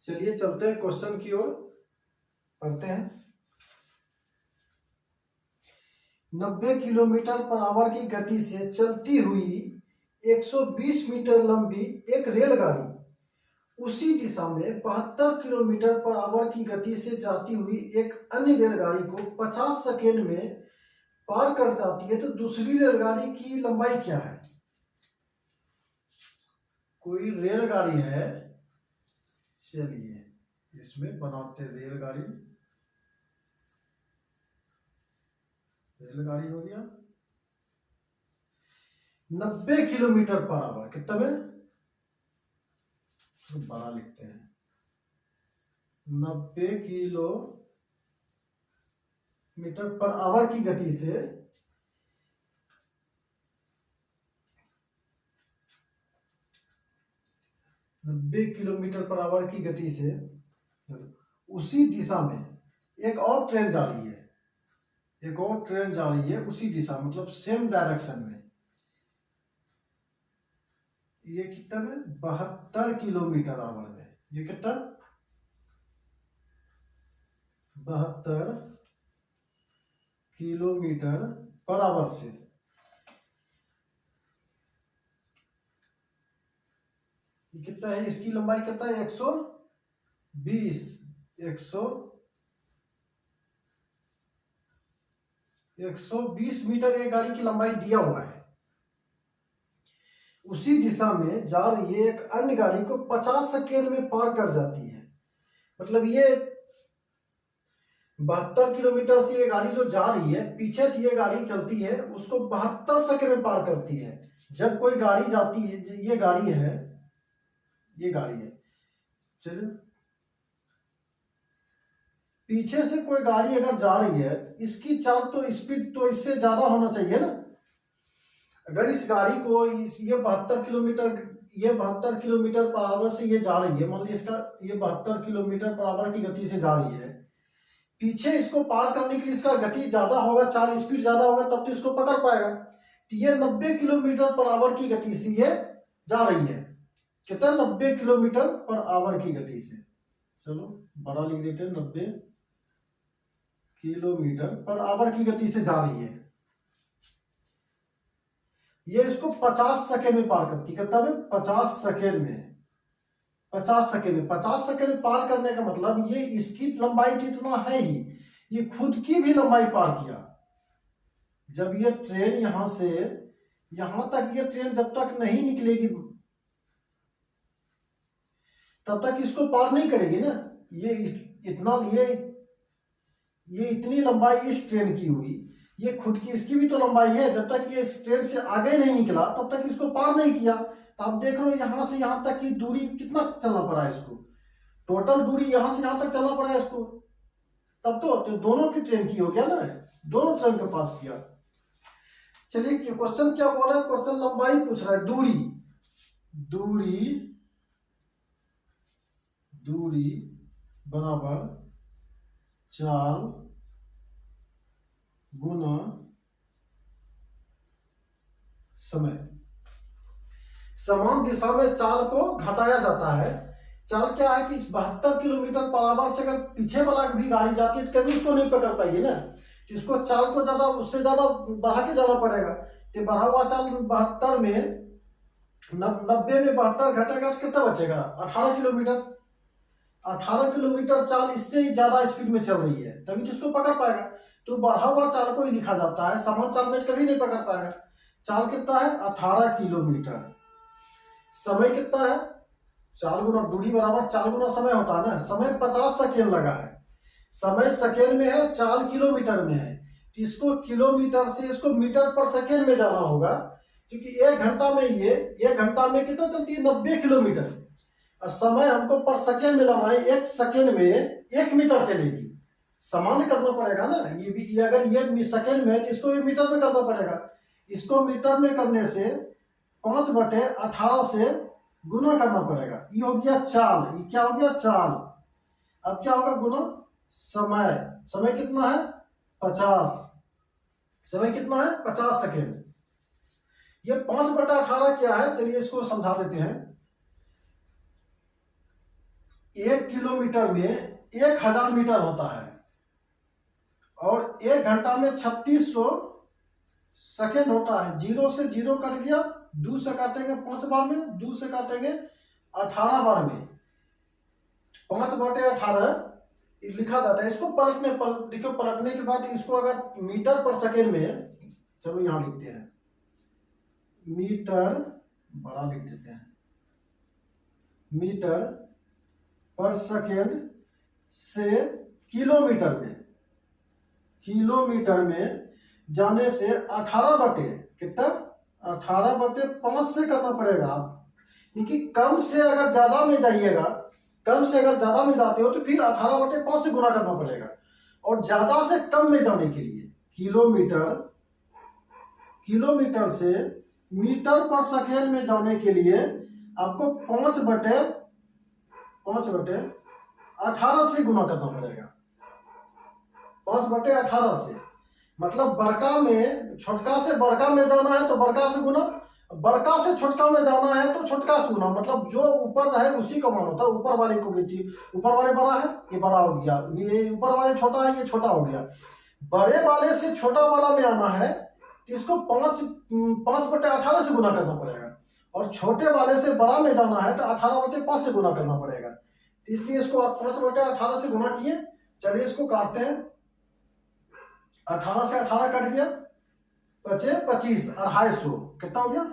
चलिए चलते हैं क्वेश्चन की ओर, पढ़ते हैं। 90 किलोमीटर पर आवर की गति से चलती हुई 120 मीटर लंबी एक रेलगाड़ी उसी दिशा में 72 किलोमीटर पर आवर की गति से जाती हुई एक अन्य रेलगाड़ी को 50 सेकेंड में पार कर जाती है, तो दूसरी रेलगाड़ी की लंबाई क्या है? कोई रेलगाड़ी है, चलिए इसमें बनाते रेलगाड़ी। रेलगाड़ी हो गया 90 किलोमीटर पर आवर, कितना में तो बड़ा लिखते हैं, 90 किलोमीटर पर आवर की गति से 90 किलोमीटर पर आवर की गति से उसी दिशा में एक और ट्रेन जा रही है, एक और ट्रेन जा रही है उसी दिशा, मतलब सेम डायरेक्शन में। ये कितना में 72 किलोमीटर आवर में, ये कितना 72 किलोमीटर पर आवर से ये कितना है, इसकी लंबाई कितना है 120 मीटर एक गाड़ी की लंबाई दिया हुआ है। उसी दिशा में जा रही है एक अन्य गाड़ी को 50 सेकेंड में पार कर जाती है, मतलब ये 72 किलोमीटर से ये गाड़ी जो जा रही है, पीछे से ये गाड़ी चलती है, उसको 72 सेकेंड में पार करती है। जब कोई गाड़ी जाती है, ये गाड़ी है, ये गाड़ी है, चलो पीछे से कोई गाड़ी अगर जा रही है, इसकी चाल तो स्पीड तो इससे ज्यादा होना चाहिए ना। अगर इस गाड़ी को ये 72 किलोमीटर पर आवर से ये जा रही है, मान लीजिए इसका ये 72 किलोमीटर पर आवर की गति से जा रही है, पीछे इसको पार करने के लिए इसका गति ज्यादा होगा, चाल स्पीड ज्यादा होगा, तब तो इसको पकड़ पाएगा। तो ये 90 किलोमीटर पर आवर की गति से ये जा रही है, कितना 90 किलोमीटर पर आवर की गति से, चलो बड़ा लिख देते हैं, 90 किलोमीटर पर आवर की गति से जा रही है। ये इसको 50 सेकेंड में पार करती है, कितना में 50 सेकेंड में 50 सेकेंड में पार करने का मतलब ये इसकी लंबाई तो इतना है ही, ये खुद की भी लंबाई पार किया। जब ये ट्रेन यहां से यहां तक, ये ट्रेन जब तक नहीं निकलेगी तब तक इसको पार नहीं करेगी ना। ये इतना ये इतनी लंबाई इस ट्रेन की हुई, ये खुद की इसकी भी तो लंबाई है। जब तक ये इस ट्रेन से आगे नहीं निकला तब तक इसको पार नहीं किया। तो आप देख लो यहां से यहां तक की दूरी कितना चलना पड़ा है इसको, टोटल दूरी यहां से यहां तक चलना पड़ा है इसको, तब तो दोनों की ट्रेन की हो गया ना, दोनों ट्रेन के पास किया। चलिए क्वेश्चन क्या बोला है, क्वेश्चन लंबाई पूछ रहा है, दूरी बराबर चाल गुना समय। समान दिशा में चाल को घटाया जाता है। चाल क्या है कि 72 किलोमीटर पर आवर से अगर पीछे वाला भी गाड़ी जाती है तो कभी उसको नहीं पकड़ पाएगी ना, तो इसको चाल को ज्यादा उससे ज्यादा बढ़ा के जाना पड़ेगा। तो बढ़ा हुआ चाल 72 में 90 में 72 घटेगा तो कितना बचेगा 18 किलोमीटर। 18 किलोमीटर चाल इससे ही ज्यादा स्पीड में चल रही है, तभी तो इसको पकड़ पाएगा। तो बढ़ा हुआ चाल को ही लिखा जाता है, समान चाल में कभी नहीं पकड़ पाएगा। चाल कितना है 18 किलोमीटर, समय कितना है, चाल गुना दूरी बराबर चाल गुना समय होता है ना। समय 50 सेकेंड लगा है, समय सेकेंड में है, चाल किलोमीटर में है। इसको किलोमीटर से इसको मीटर पर सेकेंड में जाना होगा, क्योंकि एक घंटा में ये एक घंटा में कितना चलती है 90 किलोमीटर, और समय हमको पर सेकेंड में लाना है, एक सेकेंड में 1 मीटर चलेगी। सामान्य करना पड़ेगा ना, ये भी अगर ये सेकेंड में तो इसको मीटर में करना पड़ेगा। इसको मीटर में करने से 5/18 से गुना करना पड़ेगा। ये हो गया चाल, ये क्या हो गया चाल। अब क्या होगा गुना समय, समय कितना है 50, समय कितना है 50 सेकेंड। ये 5/18 क्या है, चलिए इसको समझा देते हैं। 1 किलोमीटर में 1000 मीटर होता है और 1 घंटा में 3600 सेकेंड होता है। 0 से 0 कट गया, 2 से काटेंगे 5 बार में, 2 से काटेंगे 18 बार में, 5/18 लिखा जाता है। इसको देखो पलटने के बाद इसको अगर मीटर पर सेकेंड में, चलो यहां लिखते हैं मीटर, बड़ा लिख देते हैं, मीटर पर सेकेंड से किलोमीटर में जाने से 18 बटे कितना, 18/5 से करना पड़ेगा आप। क्योंकि कम से अगर ज्यादा में जाइएगा, कम से अगर ज्यादा में जाते हो तो फिर 18/5 से गुना करना पड़ेगा। और ज्यादा से कम में जाने के लिए किलोमीटर से मीटर पर सेकेंड में जाने के लिए आपको 5/18 से गुना करना पड़ेगा। 5/18 से मतलब बड़का में, छोटका से बड़का में जाना है तो बड़का से गुना, बड़का से छोटका में जाना है तो छोटका से गुना। मतलब जो ऊपर है उसी का मान होता है, ऊपर वाले को गिनती। ऊपर वाले बड़ा है, ये बड़ा हो गया, ये ऊपर वाले छोटा है, ये छोटा हो गया। बड़े वाले से छोटा वाला में आना है तो इसको 5/18 से गुना करना पड़ेगा। और छोटे वाले से बड़ा में जाना है तो 18/5 से गुना करना पड़ेगा। इसलिए इसको आप 5/18 से गुना किए। चलिए इसको काटते हैं। 18 से 18 कट गया, बचे 25, 250 कितना हो गया,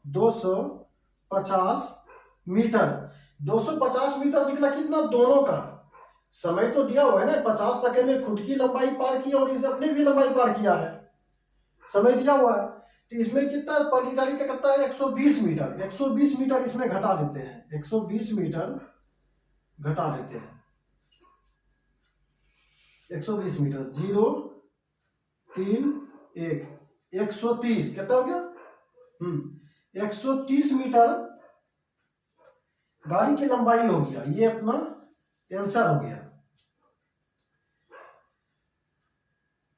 250 मीटर। 250 मीटर निकला कितना, दोनों का। समय तो दिया हुआ है ना, 50 सेकंड में खुद की लंबाई पार की और इसे अपनी भी लंबाई पार किया है, समय दिया हुआ है। तो इसमें कितना पहली गाड़ी का कितना है, 120 मीटर। 120 मीटर इसमें घटा देते हैं, 120 मीटर घटा देते हैं। 120 मीटर 0 3 1 130 कितना हो गया, 130 मीटर गाड़ी की लंबाई हो गया। ये अपना आंसर हो गया।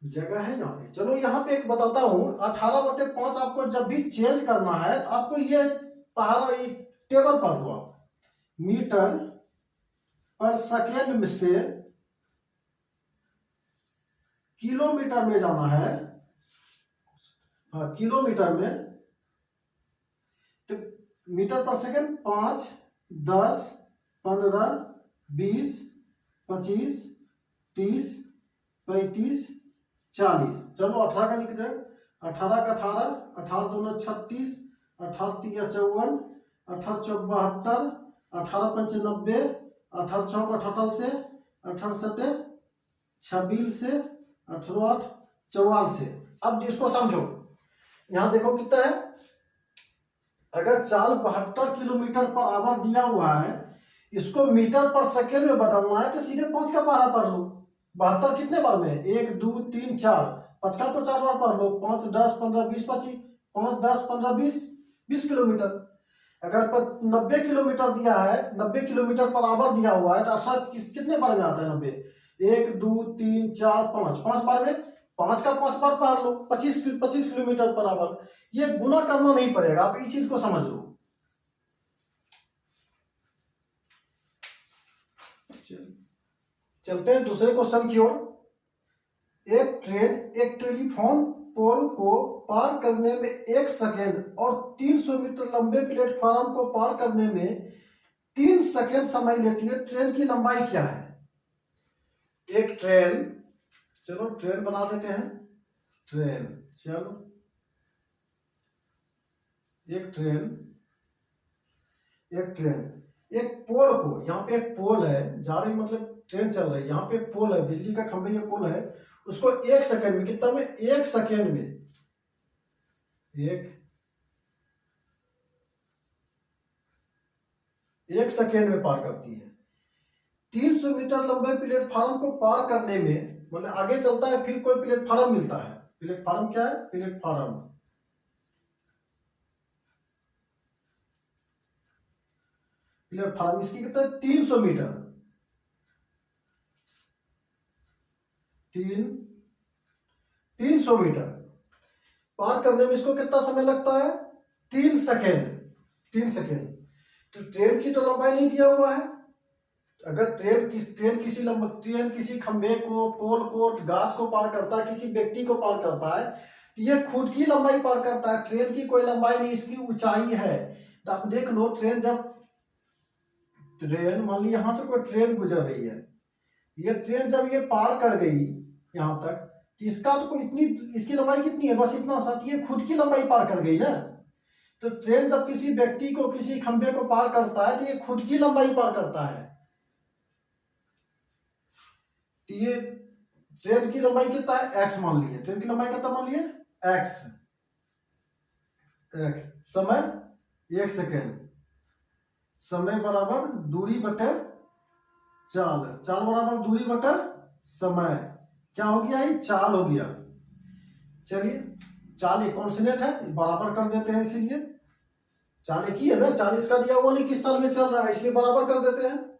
जगह है यहाँ पे। चलो यहाँ पे एक बताता हूं, 18/5 आपको जब भी चेंज करना है तो आपको ये पहाड़ा टेबल पढ़ लो आप। मीटर पर सेकेंड में से किलोमीटर में जाना है, हाँ किलोमीटर में, तो मीटर पर सेकेंड 5 10 15 20 25 30 35 40। चलो 18 का लिख रहे हैं। 18 का 18, 18 दूना 36, 18 तिया 54, 18 चौक 72, 18 पंच 90, 18 चौक 88 से, 18 सटे 26 से, 18 44 से। अब इसको समझो, यहां देखो कितना है। अगर चाल 72 किलोमीटर पर आवर दिया हुआ है, इसको मीटर पर सेकेंड में बदलना है तो सीधे 5 का पहाड़ा पढ़ लो। 72 कितने बार में, 1 2 3 4, 5 का तो 4 बार पढ़ लो। 5 10 15 20 25, 5 10 15 20 किलोमीटर। अगर 90 किलोमीटर दिया है, 90 किलोमीटर पर आवर दिया हुआ है तो 18 कितने बार में आता है 90, 1 2 3 4 5, 5 बार में, 5 का 5 बार पढ़ लो, 25 किलोमीटर पर आवर। ये गुना करना नहीं पड़ेगा, आप इस चीज को समझ लो। चलते हैं दूसरे क्वेश्चन की ओर। एक ट्रेन एक टेलीफोन पोल को पार करने में 1 सेकेंड और 300 मीटर लंबे प्लेटफॉर्म को पार करने में 3 सेकेंड समय लेती है। ट्रेन की लंबाई क्या है। एक ट्रेन, चलो ट्रेन बना देते हैं, ट्रेन, चलो एक ट्रेन एक पोल को, यहाँ पे एक पोल है जा रही, मतलब ट्रेन चल रही है, यहाँ पे एक पोल है, बिजली का खंभे, ये पोल है, उसको 1 सेकेंड में, कितना में, 1 सेकेंड में, 1 सेकेंड में पार करती है। 300 मीटर लंबे प्लेटफॉर्म को पार करने में, मतलब आगे चलता है फिर कोई प्लेटफॉर्म मिलता है। प्लेटफॉर्म क्या है, प्लेटफॉर्म इसकी कितना है, 300 मीटर, 300 मीटर पार करने में इसको कितना समय लगता है, 3 सेकेंड। तो ट्रेन की तो लंबाई नहीं दिया हुआ है, अगर ट्रेन किसी खंभे को, पोल को, गाछ को पार करता है, किसी व्यक्ति को पार करता है, तो ये खुद की लंबाई पार करता है। ट्रेन की कोई लंबाई नहीं, इसकी ऊंचाई है। तो आप देख लो, मान ली यहां से कोई ट्रेन गुजर रही है, ये ट्रेन जब ये पार कर गई यहां तक, तो इसका तो कोई इसकी लंबाई कितनी है, बस इतना सा, ये खुद की लंबाई पार कर गई ना। तो ट्रेन जब किसी व्यक्ति को, किसी खंभे को पार करता है, तो ये खुद की लंबाई पार करता है। तो ये ट्रेन की लंबाई कितना है, एक्स मान लीजिए। ट्रेन की लंबाई कितना मान लिए, एक्स। समय 1 सेकेंड, समय बराबर दूरी बटे चाल, चाल बराबर दूरी बटे समय, क्या हो गया, ये चाल हो गया। चलिए, चाल एक कॉन्स्टेंट है, बराबर कर देते हैं, इसीलिए चाल एक ही है ना, 40 का दिया, वो नहीं किस साल में चल रहा है, इसलिए बराबर कर देते हैं।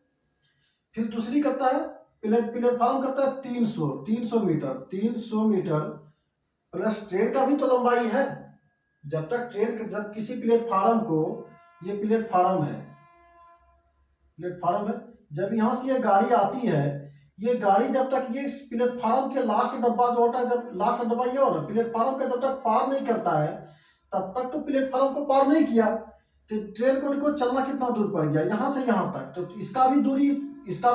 फिर दूसरी करता है, प्लेटफार्म करता है 300 मीटर, 300 मीटर प्लस ट्रेन का भी तो लंबाई है। जब किसी प्लेटफार्म को, ये प्लेटफार्म है, जब यहां से ये गाड़ी आती है, ये गाड़ी जब तक ये प्लेटफार्म के लास्ट डब्बा जो होता है, जब लास्ट डब्बा ये हो ना प्लेटफार्म का, जब तक पार नहीं करता है, तब तक तो प्लेटफार्म को पार नहीं किया। तो ट्रेन को देखो चलना कितना दूर पड़ गया, यहां से यहां तक, तो इसका भी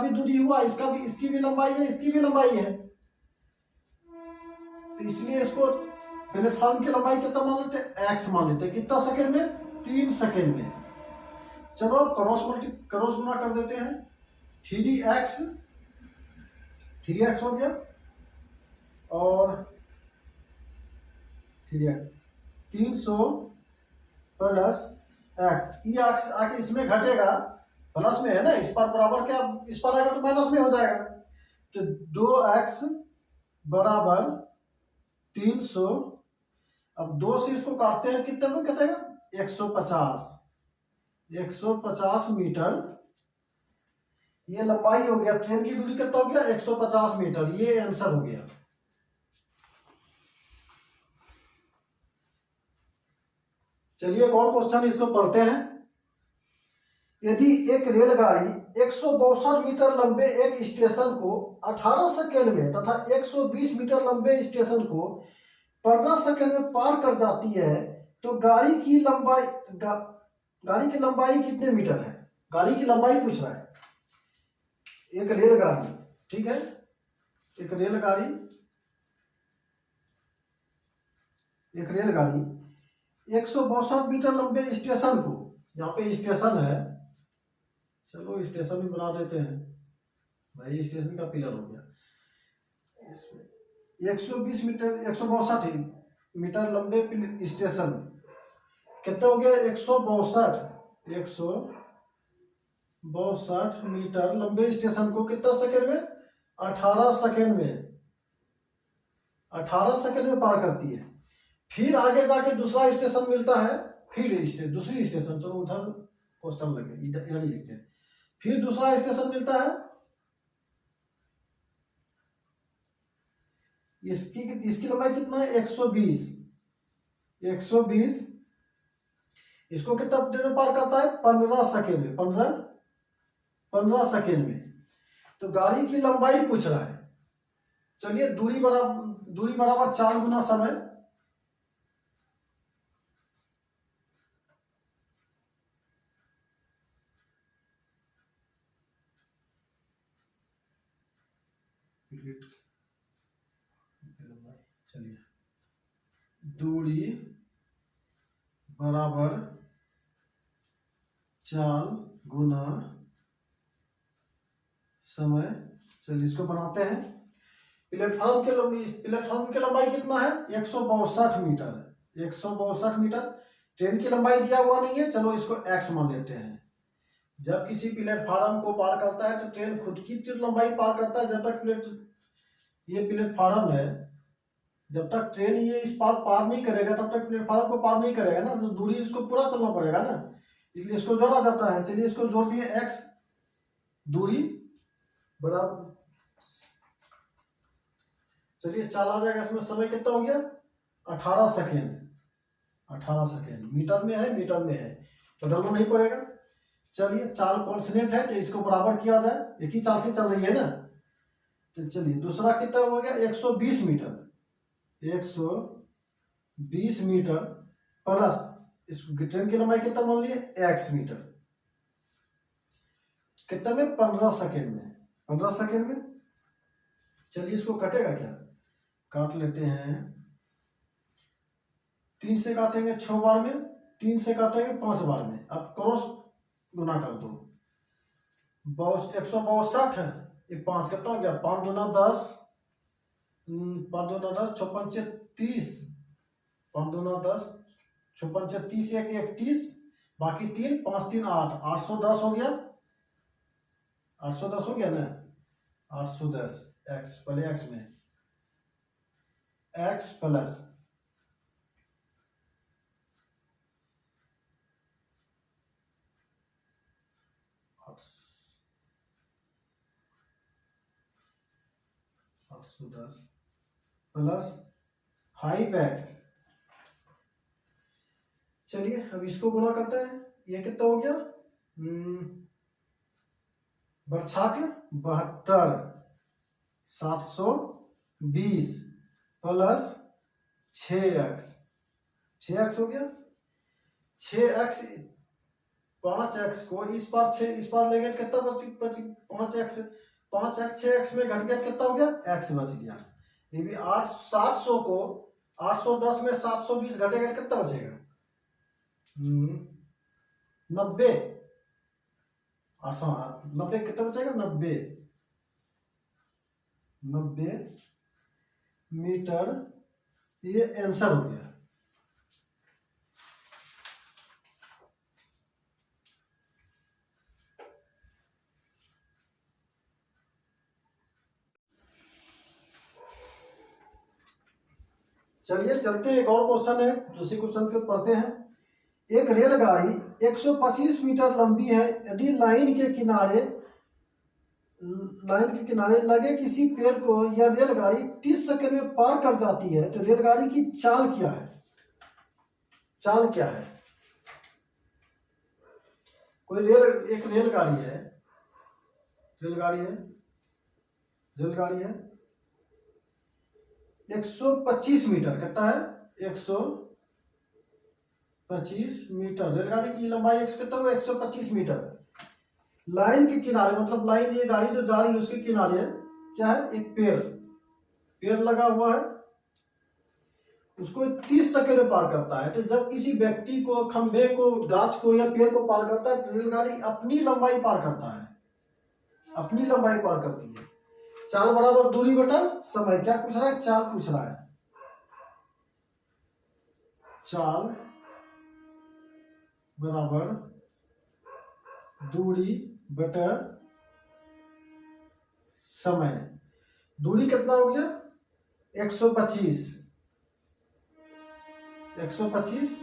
दूरी हुआ, इसकी भी लंबाई है, इसकी भी लंबाई है। तो इसलिए इसको प्लेटफार्म की लंबाई कितना मान लेते हैं, एक्स मान लेते हैं। कितना सेकंड में, 3 सेकंड में। चलो क्रॉस गुना कर देते हैं, 3x हो गया, और 3x 300 प्लस एक्स, ये एक्स आके इसमें घटेगा, प्लस में है ना, इस पर बराबर क्या, इस पर आएगा तो माइनस में हो जाएगा। तो 2x बराबर 300, अब 2 से इसको काटते हैं, कितने में कटेगा, 150 मीटर ये लंबाई हो गया। ट्रेन की दूरी कितना हो गया, 150 मीटर, ये आंसर हो गया। चलिए एक और क्वेश्चन इसको पढ़ते हैं। यदि एक रेलगाड़ी 162 मीटर लंबे एक स्टेशन को 18 सेकेंड में तथा 120 मीटर लंबे स्टेशन को 15 सेकेंड में पार कर जाती है, तो गाड़ी की लंबाई कितने मीटर है। गाड़ी की लंबाई पूछ रहा है। एक रेलगाड़ी, ठीक है, एक रेलगाड़ी 162 मीटर लंबे स्टेशन को, यहाँ पे स्टेशन है, चलो स्टेशन भी बना देते हैं भाई, स्टेशन का पिलर हो गया इसमें। 120 मीटर 162 मीटर लंबे स्टेशन, कितना हो गया, 162 मीटर लंबे स्टेशन को कितना सेकंड में, 18 सेकंड में पार करती है। फिर आगे जाके दूसरा स्टेशन मिलता है, फिर दूसरी स्टेशन, चलो उधर क्वेश्चन लगे, इधर ही लिखते हैं। फिर दूसरा स्टेशन मिलता है, इसकी लंबाई कितना है, 120। इसको कितना देर में पार करता है, 15 सेकेंड में, 15 सेकेंड में। तो गाड़ी की लंबाई पूछ रहा है। चलिए दूरी बराबर 4 गुना समय, चलिए दूरी बराबर 4 गुना समय। चलिए इसको बनाते हैं। प्लेटफॉर्म की लंबाई कितना है, 162 मीटर, 162 मीटर। ट्रेन की लंबाई दिया हुआ नहीं है, चलो इसको एक्स मान लेते हैं। जब किसी प्लेटफॉर्म को पार करता है तो ट्रेन खुद की लंबाई पार करता है। जब तक ये प्लेटफॉर्म है, जब तक ट्रेन ये इस पार नहीं करेगा, तब तक प्लेटफॉर्म को पार नहीं करेगा ना, तो दूरी इसको पूरा चलना पड़ेगा ना, इसलिए इसको जोड़ा जाता है। चलिए इसको जोड़ दिए, एक्स दूरी बराबर, चलिए 4 आ जाएगा, इसमें समय कितना हो गया, 18 सेकेंड। मीटर में है, तो डलना नहीं पड़ेगा। चलिए चाल कॉन्स्टेंट है तो इसको बराबर किया जाए, एक ही चाल से चल रही है ना। तो चलिए दूसरा कितना हो गया 120 मीटर, 120 मीटर प्लस इस ट्रेन की लंबाई कितना मान लिए x मीटर, कितना में 15 सेकेंड में, 15 सेकेंड में। चलिए इसको कटेगा क्या, काट लेते हैं, 3 से काटेंगे 6 बार में, 3 से काटेंगे 5 बार में, अब क्रॉस गुना कर दो, 162 है, ये 5 कितना हो गया, 5 दूना 10, 5 दूना 10, 6 पंचे 30, 5 दूना 10, 6 पंचे 30, 31, बाकी 3, 5 3 8, 810 हो गया, 810 हो गया ना, 810 x पहले x में x प्लस 810 प्लस 5x। चलिए अब इसको गुणा करते हैं, ये कितना हो गया, बरछाक 72 720 प्लस 6x, 6x हो गया, 6x 5x को इस पार 6 इस पार लेंगे कितना बच 5x, 5x 6x में घट गया कितना हो गया x बच गया। ये भी 700 को 810 में 720 घटेगा कितना बचेगा 90, 90 कितना बचेगा 90 मीटर, ये आंसर हो गया। चलिए चलते हैं, एक और क्वेश्चन है, दूसरे क्वेश्चन के पढ़ते हैं। एक रेलगाड़ी 125 मीटर लंबी है, यदि लाइन के किनारे लगे किसी पेड़ को यह रेलगाड़ी 30 सेकंड में पार कर जाती है तो रेलगाड़ी की चाल क्या है, चाल क्या है। कोई एक रेलगाड़ी है, रेलगाड़ी है 125 मीटर, कितना है 125 मीटर, रेलगाड़ी की लंबाई कितना हुआ 125 मीटर। लाइन के किनारे मतलब लाइन, ये गाड़ी जो जा रही है उसके किनारे क्या है, एक पेड़ लगा हुआ है, उसको 30 सेकंड में पार करता है। तो जब किसी व्यक्ति को, खंभे को, गाछ को या पेड़ को पार करता है तो रेलगाड़ी अपनी लंबाई पार करता है, अपनी लंबाई पार करती है। चाल बराबर दूरी बटा समय, क्या पूछ रहा है, चाल पूछ रहा है, चाल बराबर दूरी बटा समय। दूरी कितना हो गया 125, 125,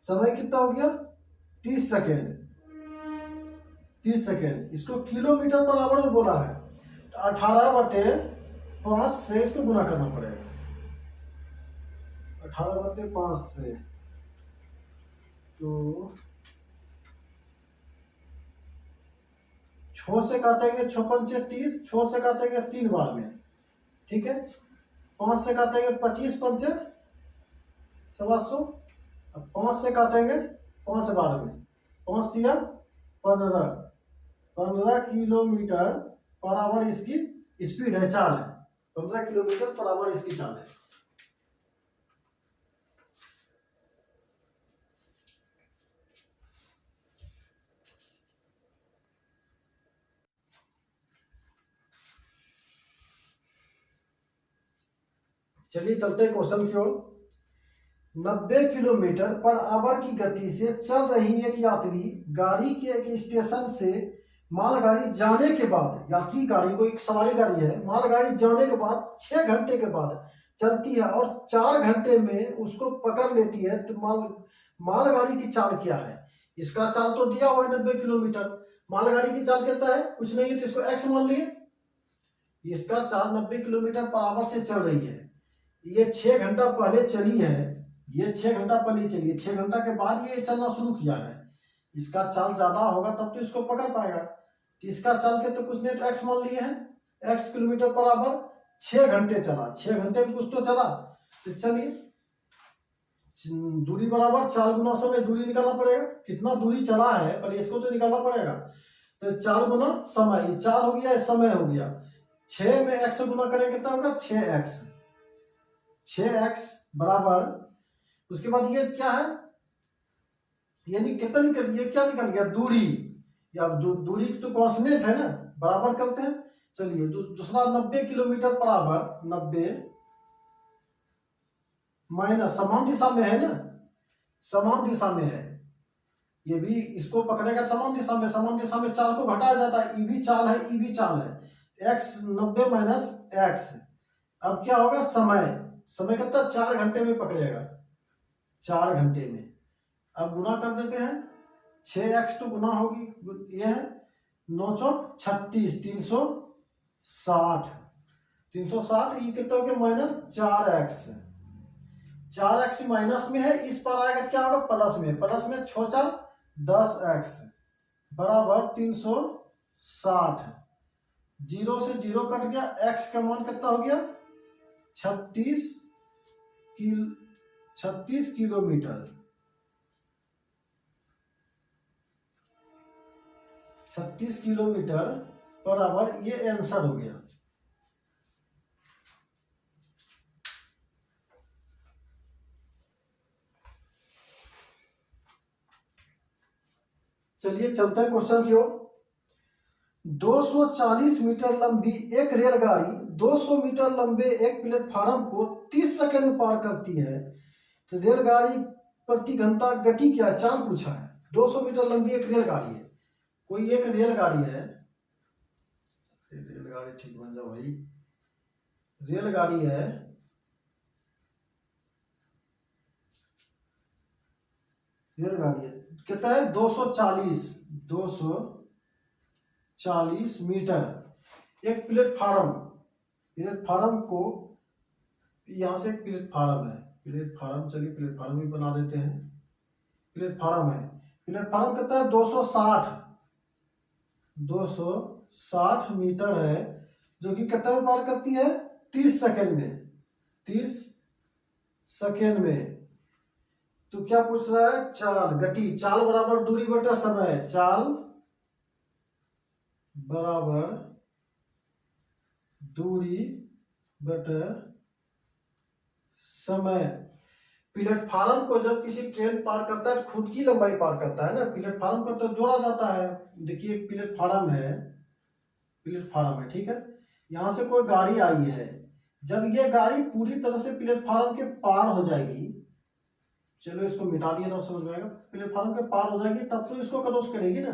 समय कितना हो गया 30 सेकेंड, 30 सेकेंड। इसको किलोमीटर पर आवर में बोला है, 18/5 से इसको गुना करना पड़ेगा, 18/5 से, तो 6 से काटेंगे 6 पंचे 30, 6 से काटेंगे 3 बार में, ठीक है, 5 से काटेंगे 25 पंचे 700, 5 से काटेंगे 5 बार में, 5 दिया 15 किलोमीटर पर आवर इसकी स्पीड है, चाल है, 15 किलोमीटर पर आवर इसकी चाल है। चलिए चलते हैं क्वेश्चन की ओर। 90 किलोमीटर पर आवर की गति से चल रही एक यात्री गाड़ी के एक स्टेशन से मालगाड़ी जाने के बाद, यात्री गाड़ी को एक सवारी गाड़ी है, मालगाड़ी जाने के बाद 6 घंटे के बाद चलती है और 4 घंटे में उसको पकड़ लेती है, तो मालगाड़ी की चाल क्या है। इसका चाल तो दिया हुआ है 90 किलोमीटर, मालगाड़ी की चाल कितना है कुछ नहीं है, तो इसको x मान लिए। इसका चाल 90 किलोमीटर पर आवर से चल रही है, ये 6 घंटा पहले चली है, ये 6 घंटा पहले चली है, 6 घंटा के बाद ये चलना शुरू किया है, इसका चाल ज्यादा होगा तब तो इसको पकड़ पाएगा। तो इसका चाल के तो कुछ नहीं तो x मान लिए हैं, x किलोमीटर बराबर 6 घंटे चला, 6 घंटे में कुछ तो चला। तो चलिए दूरी बराबर 4 गुना समय, दूरी निकालना पड़ेगा, कितना दूरी चला है पर इसको तो निकालना पड़ेगा। तो 4 गुना समय, 4 हो गया, समय हो गया, 6 में x से गुना करेंगे कितना होगा 6x, 6x बराबर, उसके बाद ये क्या है, यानी कितना निकल, ये क्या निकल गया दूरी, या दूरी तो कांस्टेंट है ना, बराबर करते हैं। चलिए दूसरा 90 किलोमीटर बराबर 90 माइनस, समान दिशा में है ना, समान दिशा में है, ये भी इसको पकड़ेगा समान दिशा में, समान दिशा में चाल को घटाया जाता है, ई भी चाल है, ई भी चाल है, x 90 माइनस x। अब क्या होगा समय, समय कितना 4 घंटे में पकड़ेगा, 4 घंटे में। अब गुना कर देते हैं, 6x तो गुना होगी, ये है 9 चौक 36, 360, 360, ये कितना हो गया माइनस 4x, 4x माइनस में है, इस पर आएगा क्या होगा प्लस में, प्लस में 6 4 10x बराबर 360, 0 से 0 कट गया, x का मान कितना हो गया 36 किलोमीटर, 36 किलोमीटर बराबर, ये आंसर हो गया। चलिए चलते हैं क्वेश्चन की ओर। 240 मीटर लंबी एक रेलगाड़ी 200 मीटर लंबे एक प्लेटफार्म को 30 सेकंड में पार करती है, तो रेलगाड़ी प्रति घंटा गति क्या, चाल पूछा है। 200 मीटर लंबी एक रेलगाड़ी है, कोई एक रेलगाड़ी है, रेलगाड़ी ठीक बन जाओ भाई, रेलगाड़ी है, रेलगाड़ी है, कितना है 240 मीटर एक प्लेटफार्म, प्लेटफार्म को, यहां से एक प्लेटफार्म है, प्लेटफार्म, चलिए प्लेटफार्म भी बना देते हैं, प्लेटफार्म है, प्लेटफार्म कितना है 260 मीटर है, जो कि कितना में पार करती है 30 सेकेंड में, 30 सेकेंड में। तो क्या पूछ रहा है, चाल, गति, चाल बराबर दूरी बटा समय, चाल बराबर दूरी बटा समय। प्लेटफार्म को जब किसी ट्रेन पार करता है, खुद की लंबाई पार करता है ना, प्लेटफार्म को तो जोड़ा जाता है। देखिए प्लेटफार्म है, प्लेटफार्म है, ठीक है, यहां से कोई गाड़ी आई है, जब ये गाड़ी पूरी तरह से प्लेटफार्म के पार हो जाएगी, चलो इसको मिटा दिया तो समझ में आएगा, प्लेटफार्म के पार हो जाएगी तब तो इसको क्रॉस करेगी ना।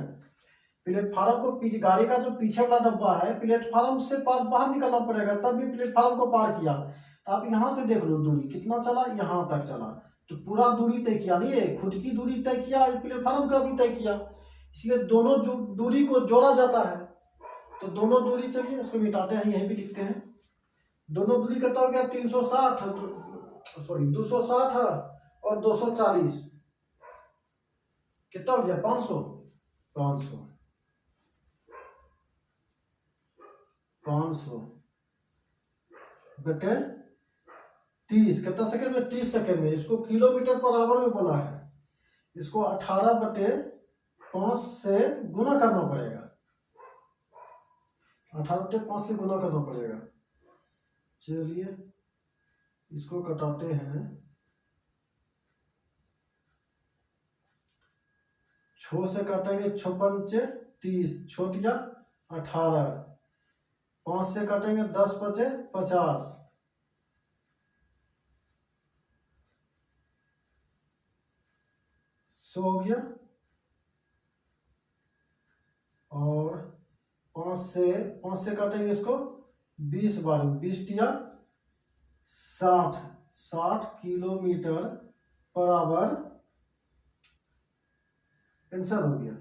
प्लेटफार्म को पीछे, गाड़ी का जो पीछे वाला डब्बा है, प्लेटफार्म से पार बाहर निकलना पड़ेगा तब भी प्लेटफार्म को पार किया। तो आप यहां से देख लो दूरी कितना चला, यहां तक चला, तो पूरा दूरी तय किया, नहीं है खुद की दूरी तय किया, प्लेटफार्म का भी तय किया, इसलिए दोनों दूरी को जोड़ा जाता है। तो दोनों दूरी, चलिए इसको मिटाते हैं, यहीं भी लिखते हैं, दोनों दूरी कितना हो गया 360, सॉरी 260 और 240 कितना हो गया 500 बटे 30, कितना सेकंड में 30 सेकंड में। इसको किलोमीटर पर आवर में बोला है, इसको 18/5 से गुना करना पड़ेगा, 18/5 से गुना करना पड़ेगा। चलिए इसको कटाते हैं, 6 से काटेंगे 6 पंचे 30, छोटिया 18, 5 से काटेंगे 10 बचे 50, 100 हो गया, और 5 से काटेंगे इसको 20 बार, 20 या 60 किलोमीटर पर आवर आंसर हो गया।